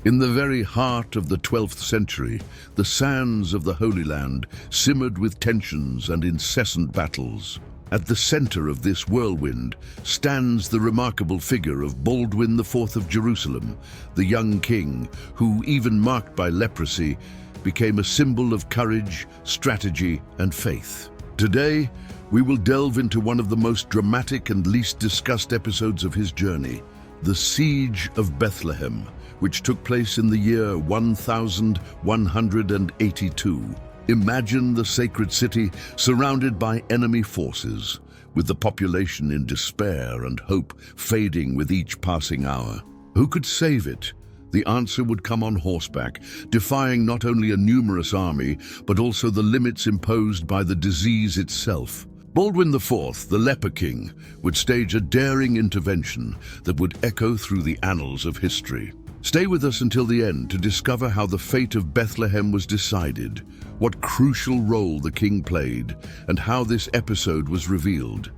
In the very heart of the 12th century, the sands of the Holy Land simmered with tensions and incessant battles. At the center of this whirlwind stands the remarkable figure of Baldwin IV of Jerusalem, the young king who, even marked by leprosy, became a symbol of courage, strategy, and faith. Today, we will delve into one of the most dramatic and least discussed episodes of his journey, the Siege of Bethlehem, which took place in the year 1182. Imagine the sacred city surrounded by enemy forces, with the population in despair and hope fading with each passing hour. Who could save it? The answer would come on horseback, defying not only a numerous army, but also the limits imposed by the disease itself. Baldwin IV, the Leper King, would stage a daring intervention that would echo through the annals of history. Stay with us until the end to discover how the fate of Bethlehem was decided, what crucial role the king played, and how this episode was revealed.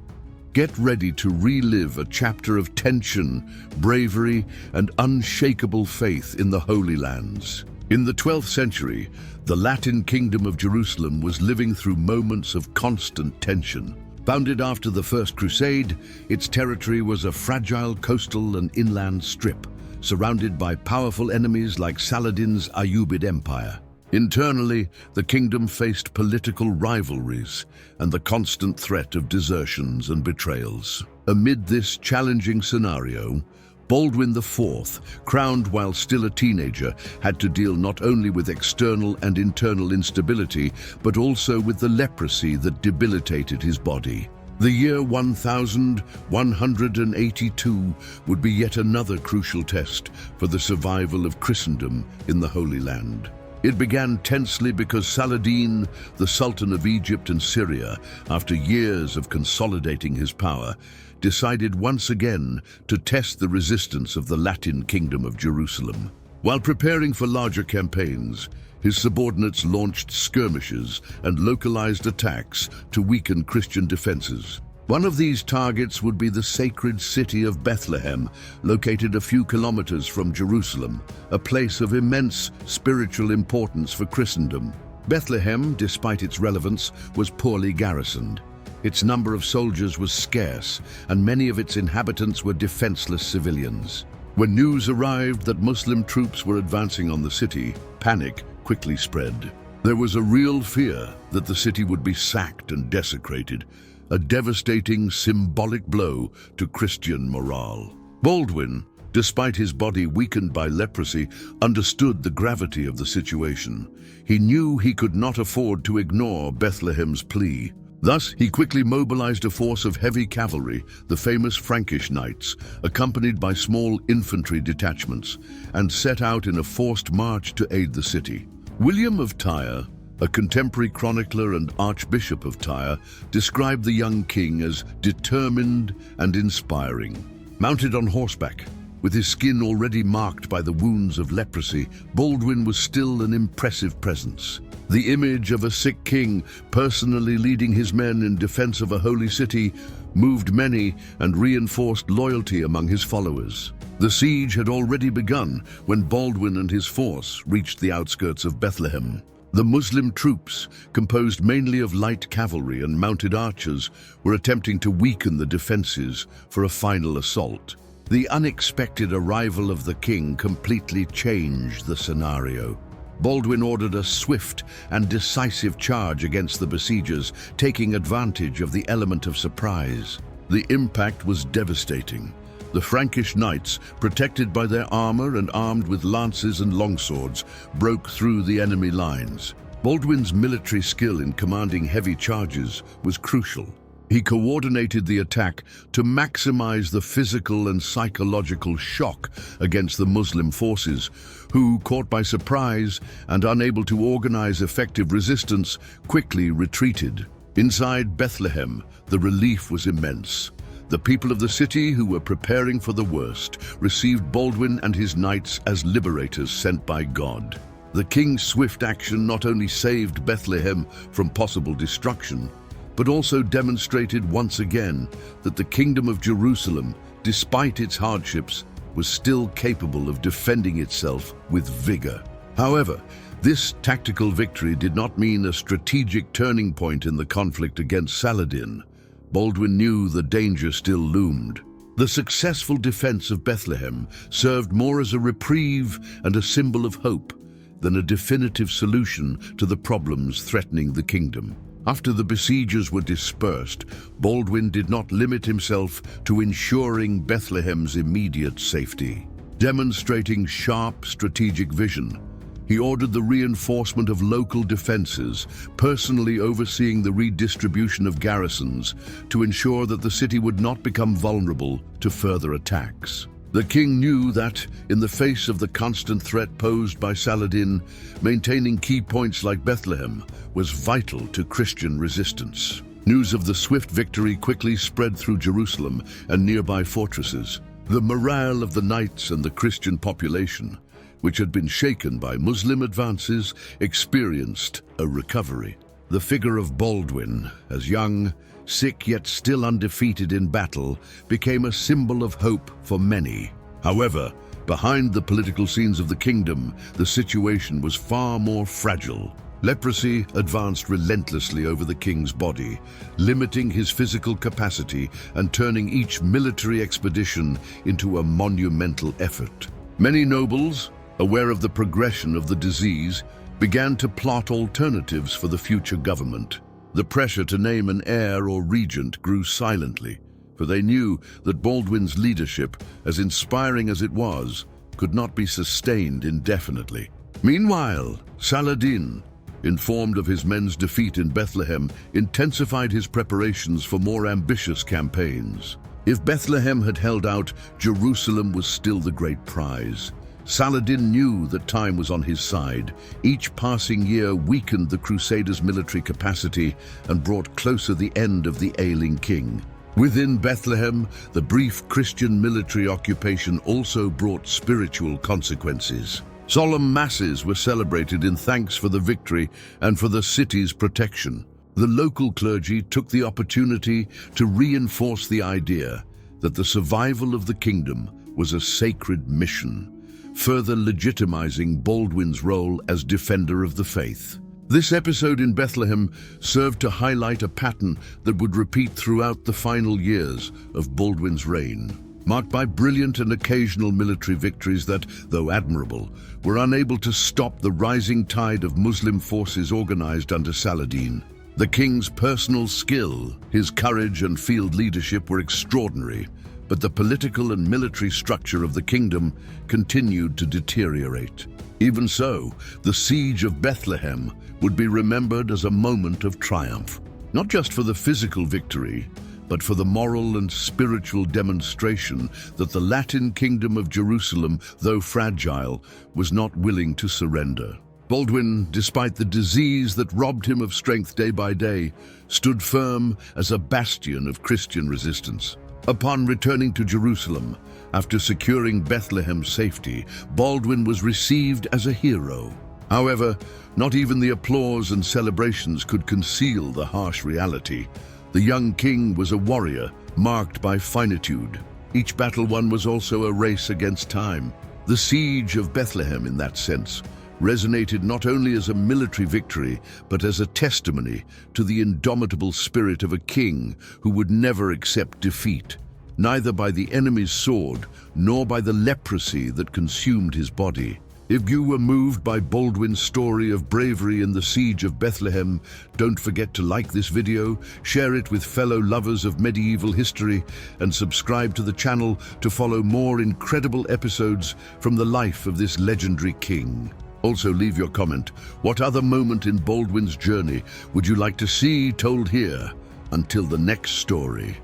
Get ready to relive a chapter of tension, bravery, and unshakable faith in the Holy Lands. In the 12th century, the Latin Kingdom of Jerusalem was living through moments of constant tension. Founded after the First Crusade, its territory was a fragile coastal and inland strip, surrounded by powerful enemies like Saladin's Ayyubid Empire. Internally, the kingdom faced political rivalries and the constant threat of desertions and betrayals. Amid this challenging scenario, Baldwin IV, crowned while still a teenager, had to deal not only with external and internal instability, but also with the leprosy that debilitated his body. The year 1182 would be yet another crucial test for the survival of Christendom in the Holy Land. It began tensely because Saladin, the Sultan of Egypt and Syria, after years of consolidating his power, decided once again to test the resistance of the Latin Kingdom of Jerusalem. While preparing for larger campaigns, his subordinates launched skirmishes and localized attacks to weaken Christian defenses. One of these targets would be the sacred city of Bethlehem, located a few kilometers from Jerusalem, a place of immense spiritual importance for Christendom. Bethlehem, despite its relevance, was poorly garrisoned. Its number of soldiers was scarce, and many of its inhabitants were defenseless civilians. When news arrived that Muslim troops were advancing on the city, panic quickly spread. There was a real fear that the city would be sacked and desecrated, a devastating symbolic blow to Christian morale. Baldwin, despite his body weakened by leprosy, understood the gravity of the situation. He knew he could not afford to ignore Bethlehem's plea. Thus, he quickly mobilized a force of heavy cavalry, the famous Frankish knights, accompanied by small infantry detachments, and set out in a forced march to aid the city. William of Tyre, a contemporary chronicler and Archbishop of Tyre, described the young king as determined and inspiring. Mounted on horseback, with his skin already marked by the wounds of leprosy, Baldwin was still an impressive presence. The image of a sick king personally leading his men in defense of a holy city moved many and reinforced loyalty among his followers. The siege had already begun when Baldwin and his force reached the outskirts of Bethlehem. The Muslim troops, composed mainly of light cavalry and mounted archers, were attempting to weaken the defenses for a final assault. The unexpected arrival of the king completely changed the scenario. Baldwin ordered a swift and decisive charge against the besiegers, taking advantage of the element of surprise. The impact was devastating. The Frankish knights, protected by their armor and armed with lances and longswords, broke through the enemy lines. Baldwin's military skill in commanding heavy charges was crucial. He coordinated the attack to maximize the physical and psychological shock against the Muslim forces, who, caught by surprise and unable to organize effective resistance, quickly retreated. Inside Bethlehem, the relief was immense. The people of the city, who were preparing for the worst, received Baldwin and his knights as liberators sent by God. The king's swift action not only saved Bethlehem from possible destruction, but also demonstrated once again that the Kingdom of Jerusalem, despite its hardships, was still capable of defending itself with vigor. However, this tactical victory did not mean a strategic turning point in the conflict against Saladin. Baldwin knew the danger still loomed. The successful defense of Bethlehem served more as a reprieve and a symbol of hope than a definitive solution to the problems threatening the kingdom. After the besiegers were dispersed, Baldwin did not limit himself to ensuring Bethlehem's immediate safety. Demonstrating sharp strategic vision, he ordered the reinforcement of local defenses, personally overseeing the redistribution of garrisons to ensure that the city would not become vulnerable to further attacks. The king knew that, in the face of the constant threat posed by Saladin, maintaining key points like Bethlehem was vital to Christian resistance. News of the swift victory quickly spread through Jerusalem and nearby fortresses. The morale of the knights and the Christian population, which had been shaken by Muslim advances, experienced a recovery. The figure of Baldwin, as young, sick yet still undefeated in battle, became a symbol of hope for many. However, behind the political scenes of the kingdom, the situation was far more fragile. Leprosy advanced relentlessly over the king's body, limiting his physical capacity and turning each military expedition into a monumental effort. Many nobles, aware of the progression of the disease, began to plot alternatives for the future government. The pressure to name an heir or regent grew silently, for they knew that Baldwin's leadership, as inspiring as it was, could not be sustained indefinitely. Meanwhile, Saladin, informed of his men's defeat in Bethlehem, intensified his preparations for more ambitious campaigns. If Bethlehem had held out, Jerusalem was still the great prize. Saladin knew that time was on his side. Each passing year weakened the Crusaders' military capacity and brought closer the end of the ailing king. Within Bethlehem, the brief Christian military occupation also brought spiritual consequences. Solemn masses were celebrated in thanks for the victory and for the city's protection. The local clergy took the opportunity to reinforce the idea that the survival of the kingdom was a sacred mission, further legitimizing Baldwin's role as defender of the faith. This episode in Bethlehem served to highlight a pattern that would repeat throughout the final years of Baldwin's reign, marked by brilliant and occasional military victories that, though admirable, were unable to stop the rising tide of Muslim forces organized under Saladin. The king's personal skill, his courage and field leadership were extraordinary, but the political and military structure of the kingdom continued to deteriorate. Even so, the siege of Bethlehem would be remembered as a moment of triumph, not just for the physical victory, but for the moral and spiritual demonstration that the Latin kingdom of Jerusalem, though fragile, was not willing to surrender. Baldwin, despite the disease that robbed him of strength day by day, stood firm as a bastion of Christian resistance. Upon returning to Jerusalem, after securing Bethlehem's safety, Baldwin was received as a hero. However, not even the applause and celebrations could conceal the harsh reality. The young king was a warrior, marked by finitude. Each battle won was also a race against time. The siege of Bethlehem, in that sense, resonated not only as a military victory, but as a testimony to the indomitable spirit of a king who would never accept defeat, neither by the enemy's sword nor by the leprosy that consumed his body. If you were moved by Baldwin's story of bravery in the siege of Bethlehem, don't forget to like this video, share it with fellow lovers of medieval history, and subscribe to the channel to follow more incredible episodes from the life of this legendary king. Also, leave your comment. What other moment in Baldwin's journey would you like to see told here? Until the next story.